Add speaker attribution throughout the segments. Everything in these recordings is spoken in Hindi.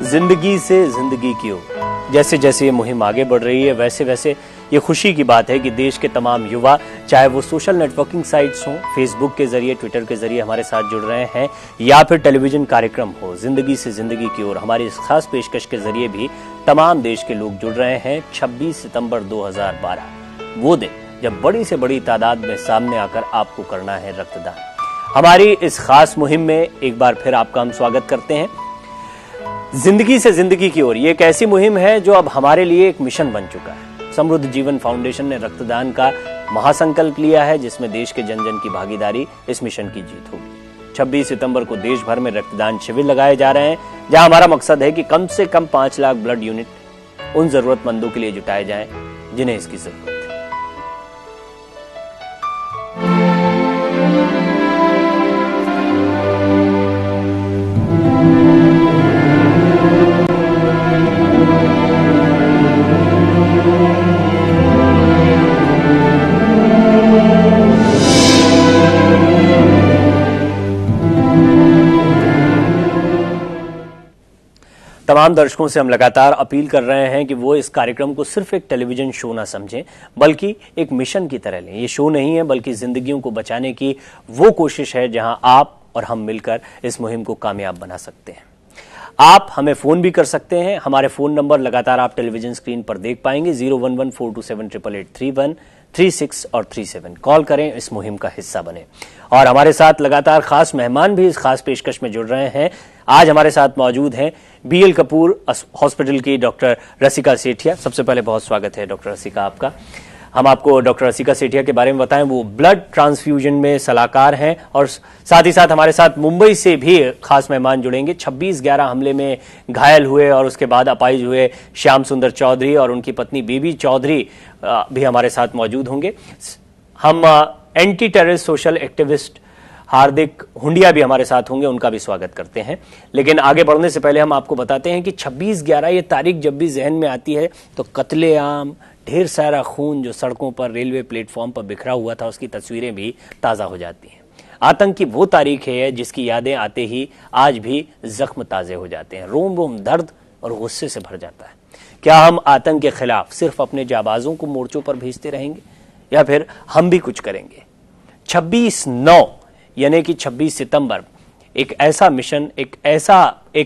Speaker 1: जिंदगी से जिंदगी की ओर। जैसे जैसे ये मुहिम आगे बढ़ रही है वैसे वैसे ये खुशी की बात है कि देश के तमाम युवा, चाहे वो सोशल नेटवर्किंग साइट्स हों, फेसबुक के जरिए, ट्विटर के जरिए हमारे साथ जुड़ रहे हैं, या फिर टेलीविजन कार्यक्रम हो जिंदगी से जिंदगी की ओर, हमारी इस खास पेशकश के जरिए भी तमाम देश के लोग जुड़ रहे हैं। 26 सितंबर 2012 वो दिन जब बड़ी से बड़ी तादाद में सामने आकर आपको करना है रक्तदान। हमारी इस खास मुहिम में एक बार फिर आपका हम स्वागत करते हैं। जिंदगी से जिंदगी की ओर ये एक ऐसी मुहिम है जो अब हमारे लिए एक मिशन बन चुका है। समृद्ध जीवन फाउंडेशन ने रक्तदान का महासंकल्प लिया है, जिसमें देश के जन जन की भागीदारी इस मिशन की जीत होगी। 26 सितंबर को देश भर में रक्तदान शिविर लगाए जा रहे हैं, जहां हमारा मकसद है कि कम से कम 5 लाख ब्लड यूनिट उन जरूरतमंदों के लिए जुटाए जाएं जिन्हें इसकी जरूरत है। तमाम दर्शकों से हम लगातार अपील कर रहे हैं कि वो इस कार्यक्रम को सिर्फ एक टेलीविजन शो ना समझें, बल्कि एक मिशन की तरह लें। ये शो नहीं है, बल्कि जिंदगियों को बचाने की वो कोशिश है जहां आप और हम मिलकर इस मुहिम को कामयाब बना सकते हैं। आप हमें फोन भी कर सकते हैं। हमारे फोन नंबर लगातार आप टेलीविजन स्क्रीन पर देख पाएंगे। 011-427-888-31, 36 और 37 कॉल करें, इस मुहिम का हिस्सा बने। और हमारे साथ लगातार खास मेहमान भी इस खास पेशकश में जुड़ रहे हैं। आज हमारे साथ मौजूद हैं BL कपूर हॉस्पिटल की डॉक्टर रसिका सेठिया। सबसे पहले बहुत स्वागत है डॉक्टर रसिका आपका। हम आपको डॉक्टर रसिका सेठिया के बारे में बताएं, वो ब्लड ट्रांसफ्यूजन में सलाहकार हैं, और साथ ही साथ हमारे साथ मुंबई से भी खास मेहमान जुड़ेंगे। 26/11 हमले में घायल हुए और उसके बाद अपाहिज हुए श्याम सुंदर चौधरी और उनकी पत्नी बेबी चौधरी भी हमारे साथ मौजूद होंगे। हम एंटी टेररिस्ट सोशल एक्टिविस्ट हार्दिक हुंडिया भी हमारे साथ होंगे, उनका भी स्वागत करते हैं। लेकिन आगे बढ़ने से पहले हम आपको बताते हैं कि 26/11 ये तारीख जब भी जहन में आती है तो कत्लेआम, ढेर सारा खून जो सड़कों पर, रेलवे प्लेटफॉर्म पर बिखरा हुआ था, उसकी तस्वीरें भी ताज़ा हो जाती हैं। आतंक की वो तारीख है जिसकी यादें आते ही आज भी जख्म ताज़े हो जाते हैं, रोम रोम दर्द और गुस्से से भर जाता है। क्या हम आतंक के खिलाफ सिर्फ अपने जाबाजों को मोर्चों पर भेजते रहेंगे, या फिर हम भी कुछ करेंगे? 26/9 यानी कि 26 सितंबर एक ऐसा मिशन, एक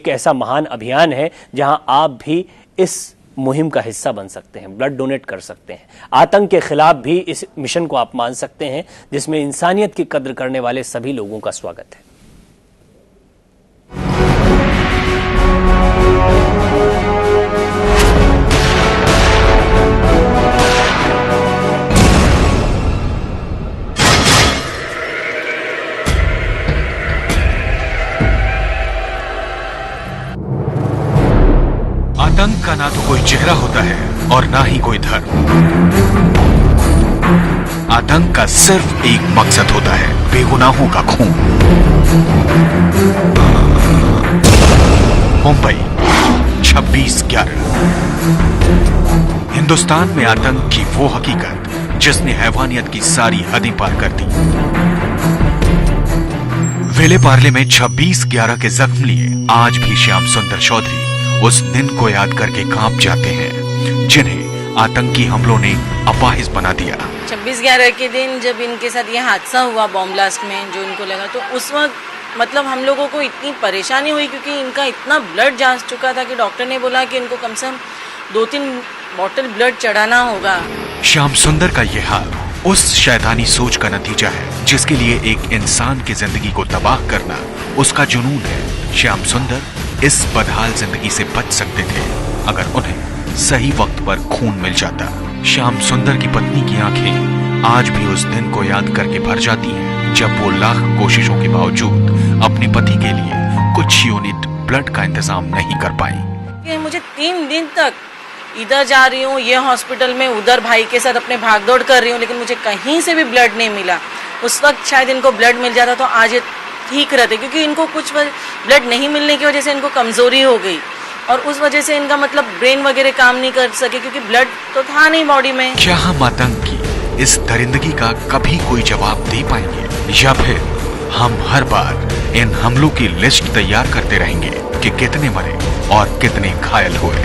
Speaker 1: ऐसा महान अभियान है जहां आप भी इस मुहिम का हिस्सा बन सकते हैं, ब्लड डोनेट कर सकते हैं। आतंक के खिलाफ भी इस मिशन को आप मान सकते हैं, जिसमें इंसानियत की कद्र करने वाले सभी लोगों का स्वागत है।
Speaker 2: आतंक का ना तो कोई चेहरा होता है और ना ही कोई धर्म। आतंक का सिर्फ एक मकसद होता है, बेगुनाहों का खून। मुंबई 26/11। हिंदुस्तान में आतंक की वो हकीकत जिसने हैवानियत की सारी हदें पार कर दी। विले पार्ले में 26/11 के जख्म लिए आज भी श्याम सुंदर चौधरी उस दिन को याद करके कांप जाते हैं जिन्हें आतंकी हमलों ने अपाहिज बना दिया।
Speaker 3: 26/11 के दिन जब इनके साथ ये हादसा हुआ बॉम्ब ब्लास्ट में, जो इनको लगा, तो उस वक्त मतलब हम लोगों को इतनी परेशानी हुई, क्योंकि इनका इतना ब्लड जा चुका था कि डॉक्टर ने बोला कि इनको कम से कम 2-3 बॉटल ब्लड चढ़ाना होगा।
Speaker 2: श्याम सुंदर का यह हाल उस शैतानी सोच का नतीजा है जिसके लिए एक इंसान की जिंदगी को तबाह करना उसका जुनून है। श्याम सुंदर इस बदहाल जिंदगी से बच सकते थे अगर उन्हें सही वक्त पर खून मिल जाता। श्याम सुंदर की पत्नी की आंखें आज भी उस दिन को याद करके भर जाती हैं जब वो लाख कोशिशों के बावजूद अपने पति के लिए कुछ यूनिट ब्लड का इंतजाम नहीं कर पाई।
Speaker 3: मुझे 3 दिन तक इधर जा रही हूँ, ये हॉस्पिटल में, उधर भाई के साथ अपने भागदौड़ कर रही हूँ, लेकिन मुझे कहीं से भी ब्लड नहीं मिला। उस वक्त शायद इनको ब्लड मिल जाता तो आज ये ठीक रहते, क्योंकि इनको कुछ ब्लड नहीं मिलने की वजह से इनको कमजोरी हो गई, और उस वजह से इनका मतलब ब्रेन वगैरह काम नहीं कर सके, क्योंकि ब्लड तो था नहीं बॉडी में।
Speaker 2: क्या हम आतंक की इस दरिंदगी का कभी कोई जवाब दे पाएंगे, या फिर हम हर बार इन हमलों की लिस्ट तैयार करते रहेंगे कि कितने मरे और कितने घायल हुए।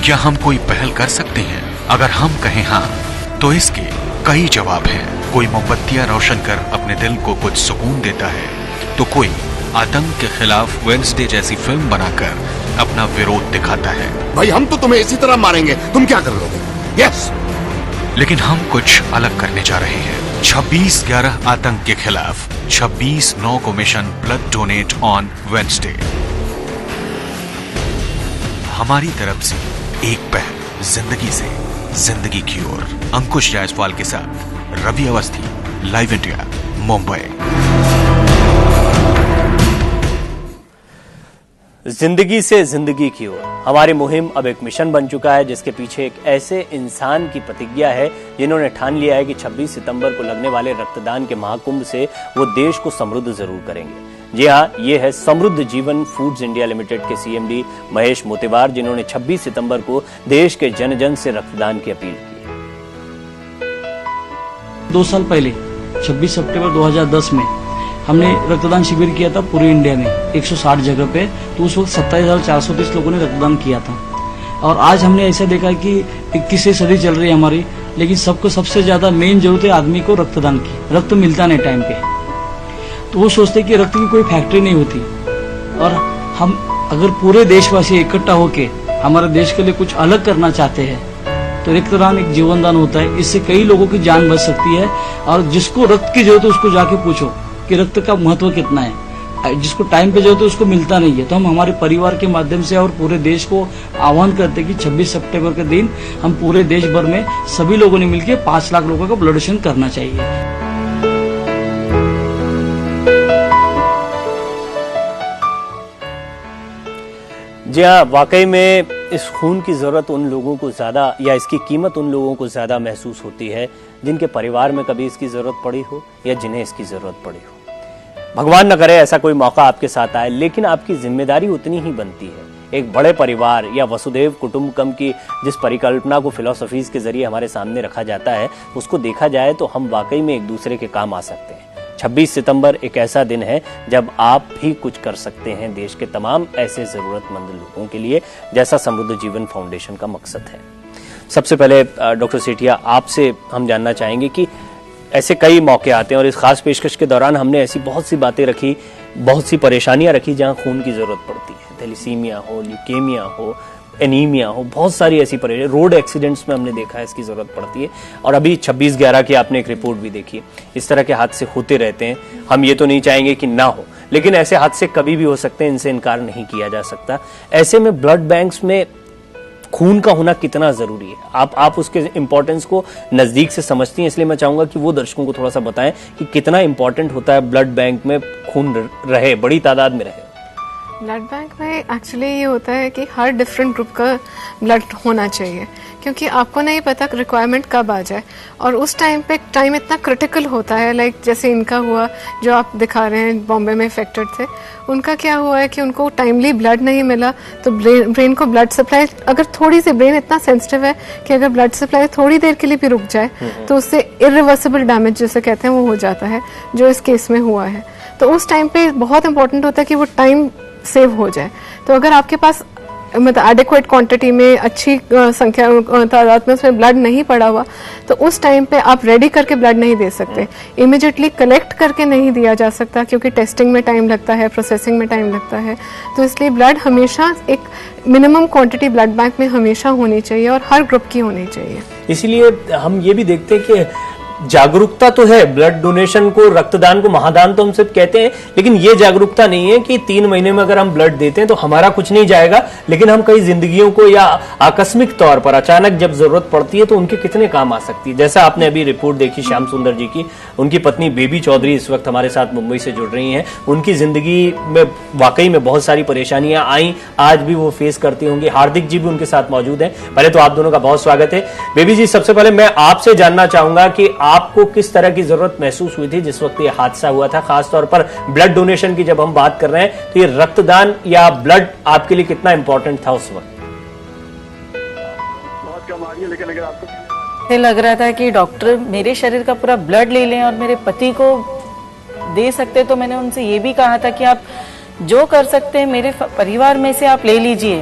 Speaker 2: क्या हम कोई पहल कर सकते हैं? अगर हम कहें हाँ, तो इसके कई जवाब हैं। कोई मोमबत्तियां रोशन कर अपने दिल को कुछ सुकून देता है, तो कोई आतंक के खिलाफ वेडनेसडे जैसी फिल्म बनाकर अपना विरोध दिखाता है।
Speaker 4: भाई हम तो तुम्हें इसी तरह मारेंगे, तुम क्या कर लोगे? यस।
Speaker 2: लेकिन हम कुछ अलग करने जा रहे हैं। 26/11 आतंक के खिलाफ 26/9 को mission blood donate on Wednesday. हमारी तरफ से एक पहल जिंदगी से जिंदगी की ओर। अंकुश जायसवाल के साथ रवि अवस्थी, लाइव इंडिया, मुंबई।
Speaker 1: जिंदगी से जिंदगी की ओर हमारी मुहिम अब एक मिशन बन चुका है, जिसके पीछे एक ऐसे इंसान की प्रतिज्ञा है जिन्होंने ठान लिया है कि 26 सितंबर को लगने वाले रक्तदान के महाकुंभ से वो देश को समृद्ध जरूर करेंगे। जी हाँ, ये है समृद्ध जीवन फूड्स इंडिया लिमिटेड के सीएमडी महेश मोतेवार, जिन्होंने 26 सितंबर को देश के जन जन से रक्तदान की अपील की।
Speaker 5: 2 साल पहले 26 सितंबर 2010 में हमने रक्तदान शिविर किया था पूरे इंडिया में 160 जगह पे। तो उस वक्त 27,430 लोगों ने रक्तदान किया था। और आज हमने ऐसा देखा कि 21वीं सदी चल रही है हमारी, लेकिन सबको सबसे ज्यादा मेन जरूरत है आदमी को रक्तदान की। रक्त मिलता नहीं टाइम पे, तो वो सोचते कि रक्त की कोई फैक्ट्री नहीं होती। और हम अगर पूरे देशवासी इकट्ठा होके हमारे देश के लिए कुछ अलग करना चाहते हैं, तो रक्तदान एक जीवन दान होता है। इससे कई लोगों की जान बच सकती है। और जिसको रक्त की जरूरत है उसको जाके पूछो कि रक्त का महत्व कितना है। जिसको टाइम पे जरूरत है उसको मिलता नहीं है। तो हम हमारे परिवार के माध्यम से और पूरे देश को आह्वान करते हैं कि 26 सितंबर के दिन हम पूरे देश भर में सभी लोगों ने मिलकर 5 लाख लोगों का ब्लड डोनेशन करना चाहिए।
Speaker 1: जी हाँ, वाकई में इस खून की जरूरत उन लोगों को ज्यादा, या इसकी कीमत उन लोगों को ज्यादा महसूस होती है जिनके परिवार में कभी इसकी जरूरत पड़ी हो या जिन्हें इसकी जरूरत पड़ी हो। भगवान न करे ऐसा कोई मौका आपके साथ आए, लेकिन आपकी जिम्मेदारी उतनी ही बनती है। एक बड़े परिवार या वसुधैव कुटुंबकम की जिस परिकल्पना को फिलॉसफीज के जरिए हमारे सामने रखा जाता है, उसको देखा जाए तो हम वाकई में एक दूसरे के काम आ सकते हैं। 26 सितंबर एक ऐसा दिन है जब आप भी कुछ कर सकते हैं देश के तमाम ऐसे जरूरतमंद लोगों के लिए, जैसा समृद्ध जीवन फाउंडेशन का मकसद है। सबसे पहले डॉक्टर सेठिया, आपसे हम जानना चाहेंगे कि ऐसे कई मौके आते हैं और इस खास पेशकश के दौरान हमने ऐसी बहुत सी बातें रखी, बहुत सी परेशानियां रखी जहां खून की जरूरत पड़ती है। थैलीसीमिया हो, ल्यूकेमिया हो, एनीमिया हो, बहुत सारी ऐसी परेशानी, रोड एक्सीडेंट्स में हमने देखा है इसकी जरूरत पड़ती है। और अभी 26/11 की आपने एक रिपोर्ट भी देखी। इस तरह के हादसे होते रहते हैं। हम ये तो नहीं चाहेंगे कि ना हो, लेकिन ऐसे हादसे कभी भी हो सकते हैं, इनसे इनकार नहीं किया जा सकता। ऐसे में ब्लड बैंक्स में खून का होना कितना जरूरी है? आप उसके इंपॉर्टेंस को नजदीक से समझती हैं, इसलिए मैं चाहूंगा कि वो दर्शकों को थोड़ा सा बताएं कि कितना इंपॉर्टेंट होता है ब्लड बैंक में खून रहे, बड़ी तादाद में रहे।
Speaker 6: ब्लड बैंक में एक्चुअली ये होता है कि हर डिफरेंट ग्रुप का ब्लड होना चाहिए, क्योंकि आपको नहीं पता रिक्वायरमेंट कब आ जाए। और उस टाइम पे टाइम इतना क्रिटिकल होता है, लाइक जैसे इनका हुआ जो आप दिखा रहे हैं, बॉम्बे में इफेक्टेड थे। उनका क्या हुआ है कि उनको टाइमली ब्लड नहीं मिला, तो ब्रेन को ब्लड सप्लाई, अगर थोड़ी सी, ब्रेन इतना सेंसिटिव है कि अगर ब्लड सप्लाई थोड़ी देर के लिए भी रुक जाए तो उससे इरिवर्सिबल डैमेज जिसे कहते हैं वो हो जाता है, जो इस केस में हुआ है। तो उस टाइम पे बहुत इंपॉर्टेंट होता है कि वो टाइम सेव हो जाए। तो अगर आपके पास मतलब एडिक्वेट क्वांटिटी में अच्छी संख्या तादाद में उसमें ब्लड नहीं पड़ा हुआ, तो उस टाइम पे आप रेडी करके ब्लड नहीं दे सकते, इमिडिएटली कलेक्ट करके नहीं दिया जा सकता, क्योंकि टेस्टिंग में टाइम लगता है, प्रोसेसिंग में टाइम लगता है। तो इसलिए ब्लड हमेशा एक मिनिमम क्वांटिटी ब्लड बैंक में हमेशा होनी चाहिए और हर ग्रुप की होनी चाहिए।
Speaker 1: इसीलिए हम ये भी देखते हैं कि जागरूकता तो है, ब्लड डोनेशन को, रक्तदान को महादान तो हम सब कहते हैं, लेकिन ये जागरूकता नहीं है कि 3 महीने में अगर हम ब्लड देते हैं तो हमारा कुछ नहीं जाएगा, लेकिन हम कई जिंदगियों को या आकस्मिक तौर पर अचानक जब जरूरत पड़ती है तो उनके कितने काम आ सकती है। जैसा आपने अभी रिपोर्ट देखी श्याम सुंदर जी की, उनकी पत्नी बेबी चौधरी इस वक्त हमारे साथ मुंबई से जुड़ रही हैं। उनकी जिंदगी में वाकई में बहुत सारी परेशानियां आई, आज भी वो फेस करती होंगी। हार्दिक जी भी उनके साथ मौजूद हैं। पहले तो आप दोनों का बहुत स्वागत है। बेबी जी, सबसे पहले मैं आपसे जानना चाहूंगा कि आपको किस तरह की जरूरत महसूस हुई थी जिस वक्त ये हादसा हुआ था, खासतौर पर ब्लड डोनेशन की जब हम बात कर रहे हैं, तो ये रक्तदान या ब्लड आपके लिए कितना इंपॉर्टेंट था उस वक्त?
Speaker 7: बहुत कम आ रही है, लेकिन अगर आपको
Speaker 3: मुझे लग रहा था कि डॉक्टर मेरे शरीर का पूरा ब्लड ले लें और मेरे पति को दे सकते, तो मैंने उनसे ये भी कहा था कि आप जो कर सकते हैं मेरे परिवार में से आप ले लीजिए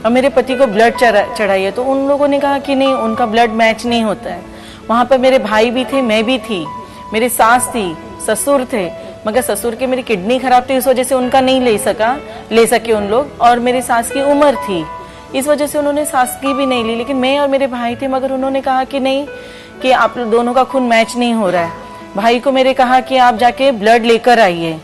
Speaker 3: और मेरे पति को ब्लड चढ़ाइए। तो उन लोगों ने कहा कि नहीं, उनका ब्लड मैच नहीं होता है। वहाँ पर मेरे भाई भी थे, मैं भी थी, मेरी सास थी, ससुर थे, मगर ससुर की मेरी किडनी खराब थी, इस वजह से उनका नहीं ले सके उन लोग। और मेरी सास की उम्र थी, इस वजह से उन्होंने सास की भी नहीं ली। लेकिन मैं और मेरे भाई थे, मगर उन्होंने कहा कि नहीं, कि आप दोनों का खून मैच नहीं हो रहा है। भाई को मेरे कहा कि आप जाके ब्लड लेकर आइए।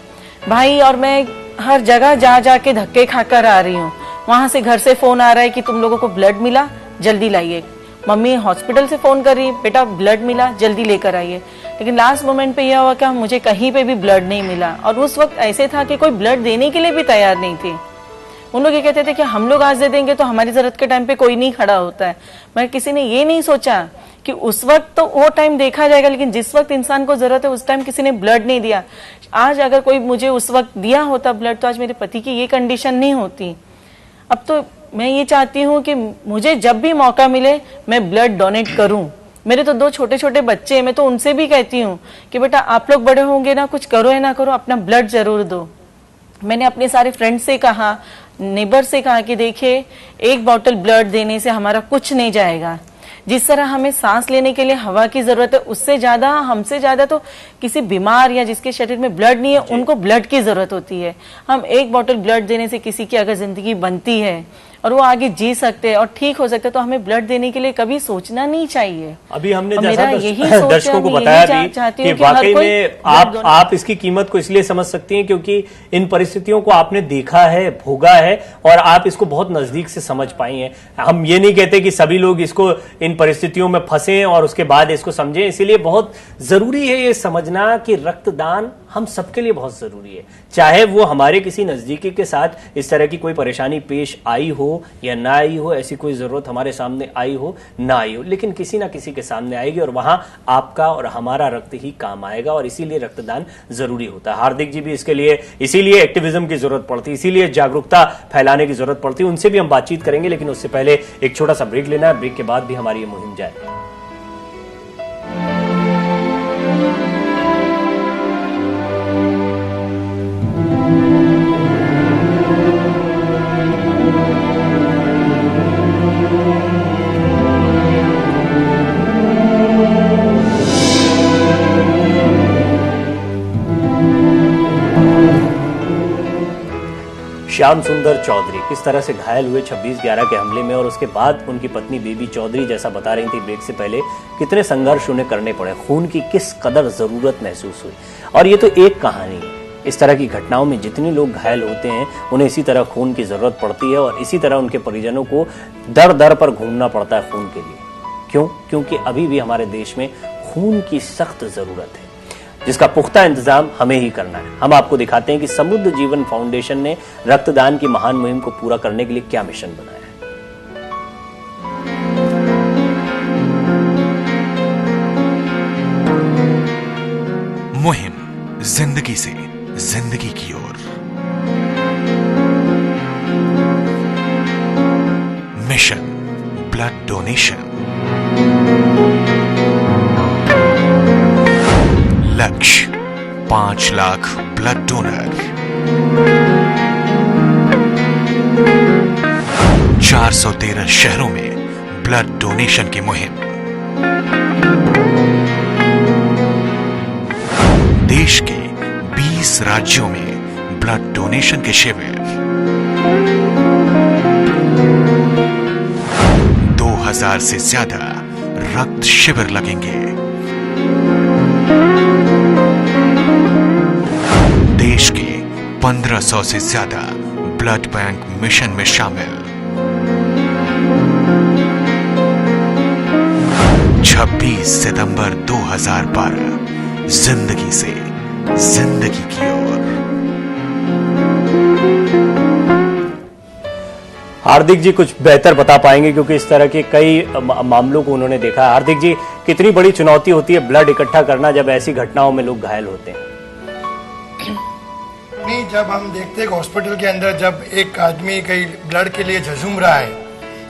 Speaker 3: भाई और मैं हर जगह जा के धक्के खाकर आ रही हूँ। वहां से घर से फोन आ रहा है कि तुम लोगों को ब्लड मिला, जल्दी लाइए। मम्मी हॉस्पिटल से फोन कर रही है, बेटा ब्लड मिला, जल्दी लेकर आइए। लेकिन लास्ट मोमेंट पे यह हुआ कि मुझे कहीं पे भी ब्लड नहीं मिला। और उस वक्त ऐसे था कि कोई ब्लड देने के लिए भी तैयार नहीं थे। उन लोग ये कहते थे कि हम लोग आज दे देंगे तो हमारी जरूरत के टाइम पे कोई नहीं खड़ा होता है। मगर किसी ने ये नहीं सोचा कि उस वक्त तो वो टाइम देखा जाएगा, लेकिन जिस वक्त इंसान को जरूरत है उस टाइम किसी ने ब्लड नहीं दिया। आज अगर कोई मुझे उस वक्त दिया होता ब्लड, तो आज मेरे पति की ये कंडीशन नहीं होती। अब तो मैं ये चाहती हूँ कि मुझे जब भी मौका मिले मैं ब्लड डोनेट करूं। मेरे तो 2 छोटे छोटे बच्चे हैं, मैं तो उनसे भी कहती हूँ कि बेटा आप लोग बड़े होंगे ना, कुछ करो या ना करो, अपना ब्लड जरूर दो। मैंने अपने सारे फ्रेंड से कहा, नेबर से कहा कि देखिए, 1 बॉटल ब्लड देने से हमारा कुछ नहीं जाएगा। जिस तरह हमें सांस लेने के लिए हवा की जरूरत है, उससे ज्यादा, हमसे ज्यादा तो किसी बीमार या जिसके शरीर में ब्लड नहीं है उनको ब्लड की जरूरत होती है। हम 1 बॉटल ब्लड देने से किसी की अगर जिंदगी बनती है और वो आगे जी सकते हैं और ठीक हो सकते हैं, तो हमें ब्लड देने के लिए कभी सोचना नहीं चाहिए।
Speaker 1: अभी हमने
Speaker 3: जैसा
Speaker 1: दर्शकों को बताया भी कि वाकई में आप इसकी कीमत को इसलिए समझ सकती हैं क्योंकि इन परिस्थितियों को आपने देखा है, भोगा है और आप इसको बहुत नजदीक से समझ पाई हैं। हम ये नहीं कहते कि सभी लोग इसको इन परिस्थितियों में फंसे और उसके बाद इसको समझें, इसीलिए बहुत जरूरी है ये समझना कि रक्तदान हम सबके लिए बहुत जरूरी है। चाहे वो हमारे किसी नजदीकी के साथ इस तरह की कोई परेशानी पेश आई हो या ना आई हो, ऐसी कोई जरूरत हमारे सामने आई हो ना आई हो, लेकिन किसी ना किसी के सामने आएगी और वहां आपका और हमारा रक्त ही काम आएगा और इसीलिए रक्तदान जरूरी होता है। हार्दिक जी भी इसके लिए, इसीलिए एक्टिविज्म की जरूरत पड़ती है, इसीलिए जागरूकता फैलाने की जरूरत पड़ती है। उनसे भी हम बातचीत करेंगे, लेकिन उससे पहले एक छोटा सा ब्रेक लेना है। ब्रेक के बाद भी हमारी ये मुहिम जाएगी। श्याम सुंदर चौधरी किस तरह से घायल हुए 26/11 के हमले में और उसके बाद उनकी पत्नी बेबी चौधरी, जैसा बता रही थी ब्रेक से पहले, कितने संघर्ष उन्हें करने पड़े, खून की किस कदर जरूरत महसूस हुई। और ये तो एक कहानी है। इस तरह की घटनाओं में जितने लोग घायल होते हैं उन्हें इसी तरह खून की जरूरत पड़ती है और इसी तरह उनके परिजनों को दर दर पर घूमना पड़ता है खून के लिए। क्यों? क्योंकि अभी भी हमारे देश में खून की सख्त जरूरत है, जिसका पुख्ता इंतजाम हमें ही करना है। हम आपको दिखाते हैं कि समुद्र जीवन फाउंडेशन ने रक्तदान की महान मुहिम को पूरा करने के लिए क्या मिशन बनाया है।
Speaker 2: मुहिम जिंदगी से जिंदगी की ओर। Mission blood donation. लक्ष्य 5 लाख ब्लड डोनर। 413 शहरों में ब्लड डोनेशन की मुहिम। देश के 20 राज्यों में ब्लड डोनेशन के शिविर। 2000 से ज्यादा रक्त शिविर लगेंगे। देश के 1500 से ज्यादा ब्लड बैंक मिशन में शामिल। 26 सितंबर 2012 जिंदगी से जिंदगी की ओर।
Speaker 1: हार्दिक जी कुछ बेहतर बता पाएंगे क्योंकि इस तरह के कई मामलों को उन्होंने देखा। हार्दिक जी, कितनी बड़ी चुनौती होती है ब्लड इकट्ठा करना जब ऐसी घटनाओं में लोग घायल होते हैं?
Speaker 7: नहीं, जब हम देखते हैं हॉस्पिटल के अंदर जब एक आदमी कहीं ब्लड के लिए झुझुम रहा है,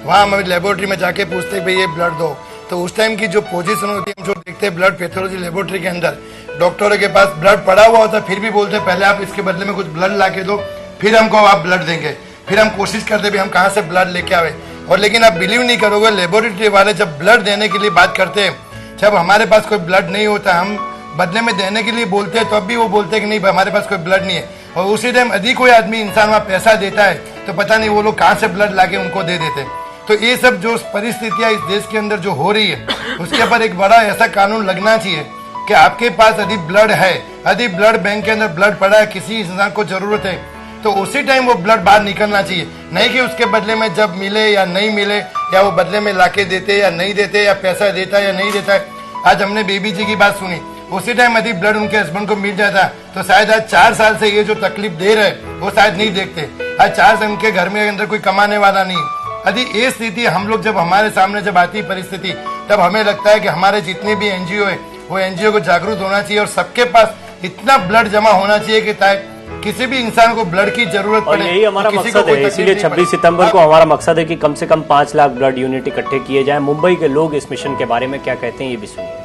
Speaker 7: वहाँ हम लेबोरेटरी में जाके पूछते हैं भाई ये ब्लड दो, तो उस टाइम की जो पोजीशन होती है, हम जो देखते हैं ब्लड पैथोलॉजी लेबोरेटरी के अंदर, डॉक्टरों के पास ब्लड पड़ा हुआ होता है, फिर भी बोलते हैं पहले आप इसके बदले में कुछ ब्लड ला के दो, फिर हमको आप ब्लड देंगे। फिर हम कोशिश करते भी हम कहाँ से ब्लड लेके आवे। और लेकिन आप बिलीव नहीं करोगे, लेबोरेटरी वाले जब ब्लड देने के लिए बात करते हैं, जब हमारे पास कोई ब्लड नहीं होता, हम बदले में देने के लिए बोलते हैं, तो अब भी वो बोलते हैं कि नहीं हमारे पास कोई ब्लड नहीं है। और उसी टाइम यदि कोई आदमी इंसान वहाँ पैसा देता है तो पता नहीं वो लोग कहाँ से ब्लड ला के उनको दे देते। तो ये सब जो परिस्थितियाँ इस देश के अंदर जो हो रही है, उसके ऊपर एक बड़ा ऐसा कानून लगना चाहिए कि आपके पास यदि ब्लड है, यदि ब्लड बैंक के अंदर ब्लड पड़ा है, किसी इंसान को जरूरत है, तो उसी टाइम वो ब्लड बाहर निकलना चाहिए। नहीं कि उसके बदले में जब मिले या नहीं मिले, या वो बदले में लाके देते या नहीं देते, या पैसा देता या नहीं देता है। आज हमने बेबी जी की बात सुनी, उसी टाइम यदि ब्लड उनके हस्बैंड को मिल जाता तो शायद आज 4 साल से ये जो तकलीफ दे रहे वो शायद नहीं देखते। आज 4 साल उनके घर में अंदर कोई कमाने वाला नहीं। यदि ये स्थिति हम लोग जब हमारे सामने जब आती परिस्थिति, तब हमें लगता है कि हमारे जितने भी एनजीओ है वो एनजीओ को जागरूक होना चाहिए और सबके पास इतना ब्लड जमा होना चाहिए कि ताकि किसी भी इंसान को ब्लड की जरूरत पड़े।
Speaker 1: यही हमारा मकसद है, इसीलिए 26 सितंबर को हमारा मकसद है कि कम से कम 5 लाख ब्लड यूनिट इकट्ठे किए जाएं। मुंबई के लोग इस मिशन के बारे में क्या कहते हैं ये भी सुनिए।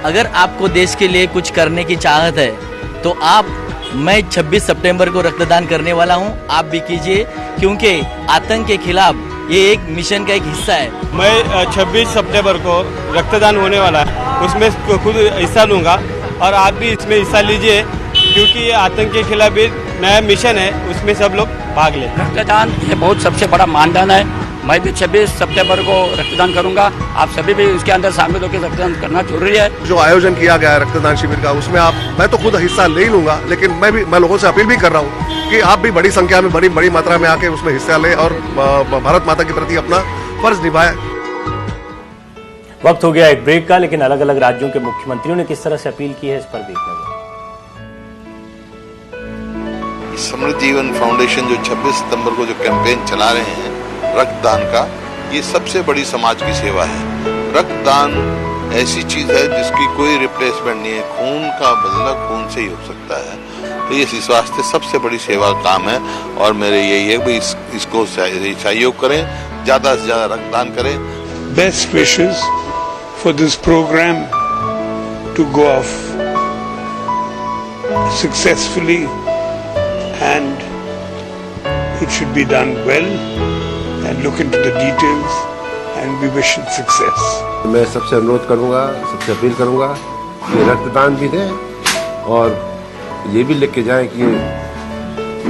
Speaker 8: अगर आपको देश के लिए कुछ करने की चाहत है तो मैं 26 सितंबर को रक्तदान करने वाला हूं, आप भी कीजिए, क्योंकि आतंक के खिलाफ ये एक मिशन का एक हिस्सा है।
Speaker 9: मैं 26 सितंबर को रक्तदान होने वाला है, उसमें खुद हिस्सा लूंगा और आप भी इसमें हिस्सा लीजिए, क्योंकि ये आतंक के खिलाफ एक नया मिशन है, उसमें सब लोग भाग लें।
Speaker 10: रक्तदान ये बहुत सबसे बड़ा मानदान है। मैं भी 26 सितंबर को रक्तदान करूंगा, आप सभी भी उसके अंदर शामिल होकर रक्तदान करना जरूरी है।
Speaker 4: जो आयोजन किया गया है रक्तदान शिविर का, उसमें मैं तो खुद हिस्सा ले ही लूंगा, लेकिन मैं लोगों से अपील भी कर रहा हूँ कि आप भी बड़ी संख्या में बड़ी मात्रा में आके उसमें हिस्सा लें और भारत माता के प्रति अपना फर्ज निभाएं।
Speaker 1: वक्त हो गया एक ब्रेक का, लेकिन अलग अलग राज्यों के मुख्यमंत्रियों ने किस तरह से अपील की है इस पर देखना।
Speaker 11: समृद्ध जीवन फाउंडेशन जो 26 सितंबर को जो कैंपेन चला रहे हैं रक्तदान का, ये सबसे बड़ी समाज की सेवा है। रक्तदान ऐसी चीज है जिसकी कोई रिप्लेसमेंट नहीं है, खून का बदला खून से ही हो सकता है। तो ये इस वास्ते सबसे बड़ी सेवा का काम है और मेरे यही है कि इसको सहयोग करें, ज्यादा से ज्यादा रक्तदान करें।
Speaker 12: Best wishes for this program to go off successfully, and it should be done well, and look into the details, and we wish it success.
Speaker 13: मैं सबसे अनुरोध करूंगा, सबसे अपील करूंगा कि रक्तदान भी दें और ये भी लिख के जाए कि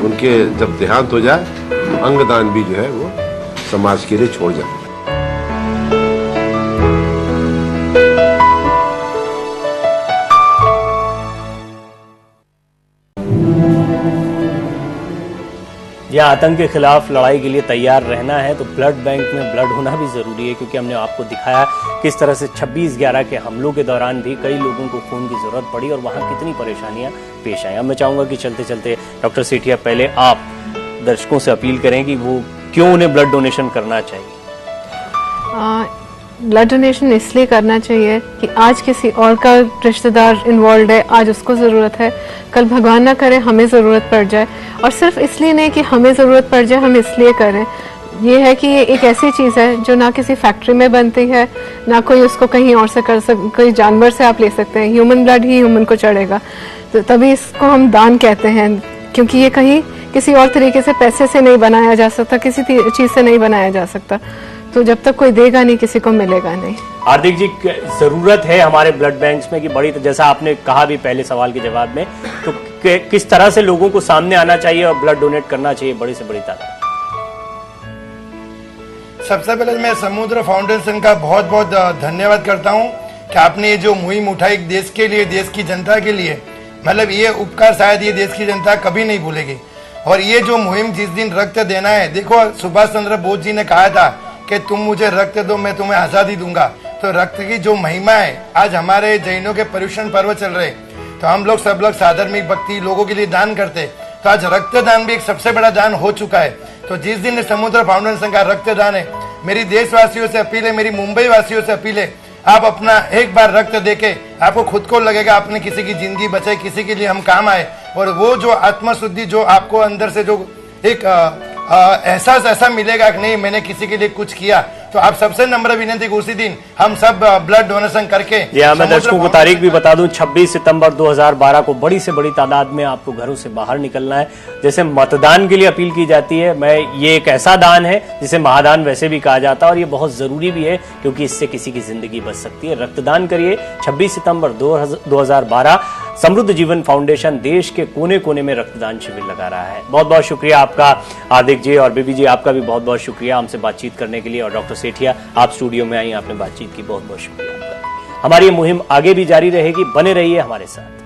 Speaker 13: उनके जब देहांत हो जाए अंगदान भी जो है वो समाज के लिए छोड़ जाए।
Speaker 1: यह आतंक के खिलाफ लड़ाई के लिए तैयार रहना है तो ब्लड बैंक में ब्लड होना भी जरूरी है, क्योंकि हमने आपको दिखाया किस तरह से 26/11 के हमलों के दौरान भी कई लोगों को खून की जरूरत पड़ी और वहां कितनी परेशानियां पेश आई। अब मैं चाहूंगा कि चलते चलते डॉक्टर सेठिया पहले आप दर्शकों से अपील करें कि वो क्यों उन्हें ब्लड डोनेशन करना चाहिए।
Speaker 6: ब्लड डोनेशन इसलिए करना चाहिए कि आज किसी और का रिश्तेदार इन्वॉल्व है, आज उसको ज़रूरत है, कल भगवान ना करे हमें ज़रूरत पड़ जाए। और सिर्फ इसलिए नहीं कि हमें ज़रूरत पड़ जाए, हम इसलिए करें। ये है कि ये एक ऐसी चीज़ है जो ना किसी फैक्ट्री में बनती है, ना कोई उसको कहीं और से कोई जानवर से आप ले सकते हैं। ह्यूमन ब्लड ही ह्यूमन को चढ़ेगा, तो तभी इसको हम दान कहते हैं, क्योंकि ये कहीं किसी और तरीके से पैसे से नहीं बनाया जा सकता, किसी चीज़ से नहीं बनाया जा सकता। तो जब तक कोई देगा नहीं, किसी को मिलेगा नहीं।
Speaker 1: हार्दिक जी, जरूरत है हमारे ब्लड बैंक्स में कि बड़ी, जैसा आपने कहा भी पहले सवाल के जवाब में, तो किस तरह से लोगों को सामने आना चाहिए और ब्लड डोनेट करना चाहिए बड़ी से बड़ी तादाद।
Speaker 7: सबसे पहले मैं समुद्र फाउंडेशन का बहुत बहुत धन्यवाद करता हूं कि आपने ये जो मुहिम उठाई देश के लिए, देश की जनता के लिए, मतलब ये उपकार शायद ये देश की जनता कभी नहीं भूलेगी। और ये जो मुहिम जिस दिन रक्त देना है, देखो सुभाष चंद्र बोस जी ने कहा था कि तुम मुझे रक्त दो मैं तुम्हें आजादी दूंगा। तो रक्त की जो महिमा है, आज हमारे जैनों के पर्युषण पर्व चल रहे, तो हम लोग सब लोग साधर्मिक भक्ति लोगों के लिए दान करते, तो आज रक्तदान भी एक सबसे बड़ा दान हो चुका है। तो जिस दिन समुद्र फाउंडेशन का रक्तदान है, मेरी देशवासियों से अपील है, मेरी मुंबई वासियों से अपील है, आप अपना एक बार रक्त देके आपको खुद को लगेगा आपने किसी की जिंदगी बचाई, किसी के लिए हम काम आए। और वो जो आत्मशुद्धि जो आपको अंदर से जो एक एहसास ऐसा मिलेगा कि नहीं मैंने किसी के लिए कुछ किया, तो आप सबसे नम्र विनती कि उसी दिन हम सब ब्लड डोनेशन करके।
Speaker 1: जी हाँ, मैं दर्शकों को तारीख भी बता दूं, 26 सितंबर 2012 को बड़ी से बड़ी तादाद में आपको घरों से बाहर निकलना है। जैसे मतदान के लिए अपील की जाती है, ये एक ऐसा दान है जिसे महादान वैसे भी कहा जाता है और ये बहुत जरूरी भी है क्योंकि इससे किसी की जिंदगी बच सकती है। रक्तदान करिए। 26 सितंबर 2012 समृद्ध जीवन फाउंडेशन देश के कोने कोने में रक्तदान शिविर लगा रहा है। बहुत बहुत शुक्रिया आपका हार्दिक जी, और बेबी जी आपका भी बहुत बहुत शुक्रिया हमसे बातचीत करने के लिए। और डॉक्टर सेठिया, आप स्टूडियो में आई, आपने बातचीत की, बहुत बहुत शुक्रिया आपका। हमारी ये मुहिम आगे भी जारी रहेगी, बने रहिए हमारे साथ।